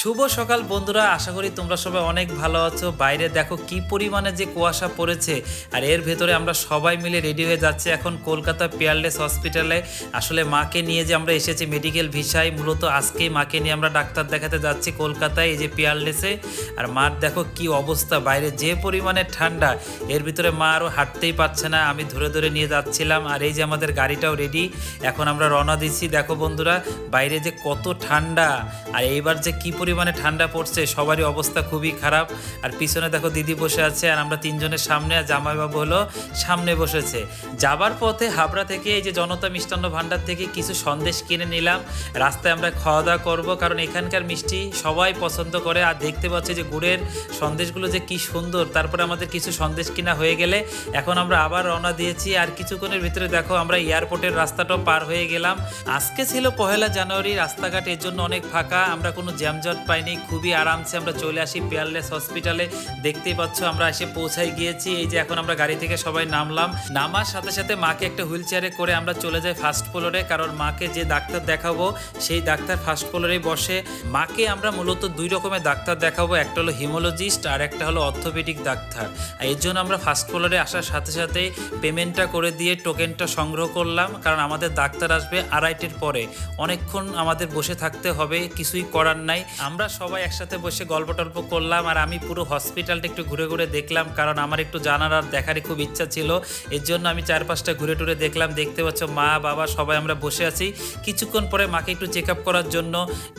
শুভ সকাল বন্ধুরা, আশা করি তোমরা সবাই অনেক ভালো আছো। বাইরে দেখো কি পরিমাণে যে কুয়াশা পড়েছে, আর এর ভেতরে আমরা সবাই মিলে রেডি হয়ে যাচ্ছি এখন কলকাতা পিয়ারলেস হসপিটালে। আসলে মাকে নিয়ে যে আমরা এসেছি মেডিকেল ভিসায়, মূলত আজকেই মাকে নিয়ে আমরা ডাক্তার দেখাতে যাচ্ছি কলকাতায়, এই যে পিয়ারলেসে। আর মার দেখো কি অবস্থা, বাইরে যে পরিমাণে ঠান্ডা, এর ভিতরে মা আরও হাঁটতেই পারছে না, আমি ধরে ধরে নিয়ে যাচ্ছিলাম। আর এই যে আমাদের গাড়িটাও রেডি, এখন আমরা রওনা দিচ্ছি। দেখো বন্ধুরা বাইরে যে কত ঠান্ডা, আর এইবার যে কি পরিমাণে ঠান্ডা পড়ছে, সবারই অবস্থা খুবই খারাপ। আর পিছনে দেখো দিদি বসে আছে, আর আমরা তিনজনের সামনে, আর জামাইবাবু হলো সামনে বসেছে। যাবার পথে হাবড়া থেকে এই যে জনতা মিষ্টান্ন ভাণ্ডার থেকে কিছু সন্দেশ কিনে নিলাম। রাস্তায় আমরা খাওয়া দাওয়া করবো, কারণ এখানকার মিষ্টি সবাই পছন্দ করে। আর দেখতে পাচ্ছি যে গুড়ের সন্দেশগুলো যে কি সুন্দর। তারপরে আমাদের কিছু সন্দেশ কিনা হয়ে গেলে এখন আমরা আবার রওনা দিয়েছি। আর কিছুক্ষণের ভিতরে দেখো আমরা এয়ারপোর্টের রাস্তাটাও পার হয়ে গেলাম। আজকে ছিল 1 জানুয়ারি, রাস্তাঘাট এর জন্য অনেক ফাঁকা, আমরা কোনো জ্যামজট পাইনি, খুবই আরামসে আমরা চলে আসি পিয়ারলেস হসপিটালে। দেখতেই পাচ্ছ আমরা এসে পৌঁছাই গিয়েছি। এই যে এখন আমরা গাড়ি থেকে সবাই নামলাম, নামার সাথে সাথে মাকে একটা হুইল চেয়ারে করে আমরা চলে যাই ফার্স্ট ফ্লোরে, কারণ মাকে যে ডাক্তার দেখাবো সেই ডাক্তার ফার্স্ট ফ্লোরেই বসে। মাকে আমরা মূলত 2 রকমের ডাক্তার দেখাবো, একটা হলো হিমোলজিস্ট আর একটা হলো অর্থোপেডিক ডাক্তার। আর এর জন্য আমরা ফার্স্ট ফ্লোরে আসার সাথে সাথে পেমেন্টটা করে দিয়ে টোকেনটা সংগ্রহ করলাম, কারণ আমাদের ডাক্তার আসবে 2:30-র পরে। অনেকক্ষণ আমাদের বসে থাকতে হবে, কিছুই করার নাই। আমরা সবাই একসাথে বসে গল্প টল্প করলাম, আর আমি পুরো হসপিটালটা একটু ঘুরে ঘুরে দেখলাম, কারণ আমার একটু জানার আর দেখারই খুব ইচ্ছা ছিল। এর জন্য আমি 4-5টা ঘুরে টুরে দেখলাম। দেখতে পাচ্ছ মা বাবা সবাই আমরা বসে আছি। কিছুক্ষণ পরে মাকে একটু চেক আপ করার জন্য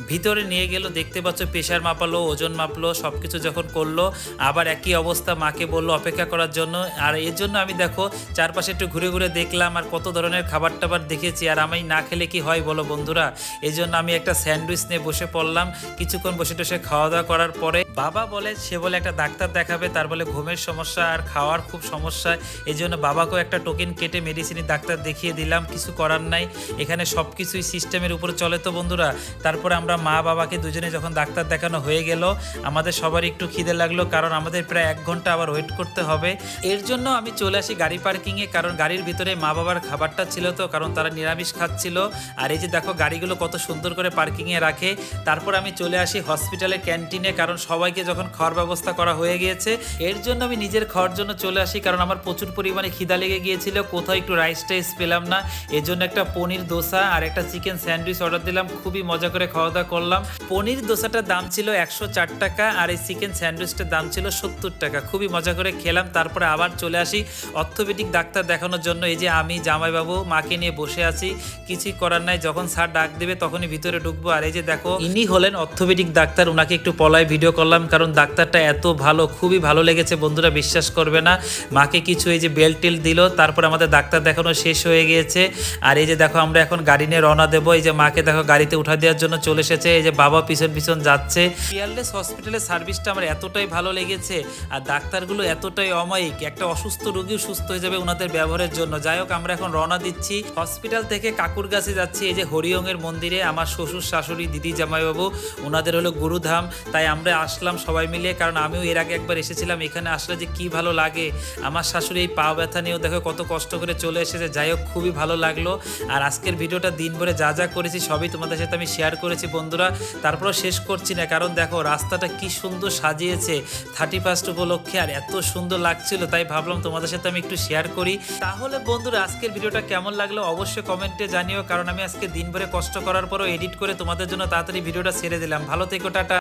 ভিতরে নিয়ে গেল। দেখতে পাচ্ছ প্রেশার মাপালো, ওজন মাপলো, সব কিছু যখন করলো আবার একই অবস্থা, মাকে বললো অপেক্ষা করার জন্য। আর এর জন্য আমি দেখো চারপাশে একটু ঘুরে ঘুরে দেখলাম, আর কত ধরনের খাবার টাবার দেখেছি। আর আমি না খেলে কি হয় বলো বন্ধুরা, এই জন্য আমি একটা স্যান্ডউইচ নিয়ে বসে পড়লাম। কিছুক্ষণ বসে টসে খাওয়া দাওয়া করার পরে বাবা বলে, সে বলে একটা ডাক্তার দেখাবে, তার বলে ঘুমের সমস্যা আর খাওয়ার খুব সমস্যা। এই জন্য বাবাকেও একটা টোকেন কেটে মেডিসিনের ডাক্তার দেখিয়ে দিলাম। কিছু করার নাই, এখানে সব কিছুই সিস্টেমের উপরে চলে তো বন্ধুরা। তারপরে আমরা মা বাবাকে দুজনে যখন ডাক্তার দেখানো হয়ে গেল, আমাদের সবারই একটু খিদে লাগলো, কারণ আমাদের প্রায় 1 ঘন্টা আবার ওয়েট করতে হবে। এর জন্য আমি চলে আসি গাড়ি পার্কিংয়ে, কারণ গাড়ির ভিতরে মা বাবার খাবারটা ছিল তো, কারণ তারা নিরামিষ খাচ্ছিল। আর এই যে দেখো গাড়িগুলো কত সুন্দর করে পার্কিংয়ে রাখে। তারপর আমি চলে আসি হসপিটালের ক্যান্টিনে, কারণ সবাইকে যখন খাওয়ার ব্যবস্থা করা হয়ে গিয়েছে, এর জন্য আমি নিজের খাওয়ার জন্য চলে আসি, কারণ আমার প্রচুর পরিমাণে খিদা লেগে গিয়েছিল, কোথাও একটু রাইস টাইস পেলাম না। এর জন্য একটা পনির দোসা আর একটা চিকেন স্যান্ডউইচ অর্ডার দিলাম। খুবই মজা করে খাওয়া দাওয়া করলাম। পনির দোসাটার দাম ছিল 104 টাকা, আর এই চিকেন স্যান্ডউইচটার দাম ছিল 70 টাকা। খুবই মজা করে খেলাম। তারপরে আবার চলে আসি অর্থোপেডিক ডাক্তার দেখানোর জন্য। এই যে আমি জামাইবাবু মাকে নিয়ে বসে আছি, কিছুই করার নাই, যখন স্যার ডাক দেবে তখনই ভিতরে ঢুকবো। আর এই যে দেখো ইনি হলেন অর্থোপেডিক ডাক্তার, ওনাকে একটু পলায় ভিডিও করলাম, কারণ ডাক্তারটা এত ভালো, খুবই ভালো লেগেছে বন্ধুরা, বিশ্বাস করবে না। মাকে কিছু এই যে বেল্ট টেল দিল, তারপর আমাদের ডাক্তার দেখানো শেষ হয়ে গিয়েছে। আর এই যে দেখো আমরা এখন গাড়ি নিয়ে রওনা দেবো। এই যে মাকে দেখো গাড়িতে উঠা দেওয়ার জন্য চলে এসেছে, এই যে বাবা পিছন পিছন যাচ্ছে। পিয়ারলেস হসপিটালের সার্ভিসটা আমার এতটাই ভালো লেগেছে, আর ডাক্তারগুলো এতটাই অমায়িক, একটা অসুস্থ রোগীও সুস্থ হয়ে যাবে ওনাদের ব্যবহারের জন্য। যাই হোক আমরা এখন রওনা দিচ্ছি। হসপিটাল থেকে কাকুরগাছি যাচ্ছি, এই যে হরিওঙের মন্দিরে। আমার শ্বশুর শাশুড়ি দিদি জামাইবাবু ওনাদের হলো গুরুধাম, তাই আমরা আসলাম সবাই মিলে, কারণ আমিও এর আগে একবার এসেছিলাম। এখানে আসলে যে কি ভালো লাগে। আমার শাশুড়ি এই পা ব্যথা নিয়েও দেখো কত কষ্ট করে চলে এসেছে। যাই হোক খুবই ভালো লাগলো। আর আজকের ভিডিওটা দিনভরে যা যা করেছি সবই তোমাদের সাথে আমি শেয়ার করেছি বন্ধুরা। তারপরেও শেষ করছি না, কারণ দেখো রাস্তাটা কি সুন্দর সাজিয়েছে 31 উপলক্ষে, আর এত সুন্দর লাগছিল, তাই ভাবলাম তোমাদের সাথে আমি একটু শেয়ার করি। তাহলে বন্ধুরা আজকের ভিডিওটা কেমন লাগলো অবশ্যই কমেন্টে জানিও, কারণ আমি আজকে দিনভরে কষ্ট করার পরও এডিট করে তোমাদের জন্য তাড়াতাড়ি ভিডিওটা ছেড়ে দিলাম। ভালো থেকো, টাটা।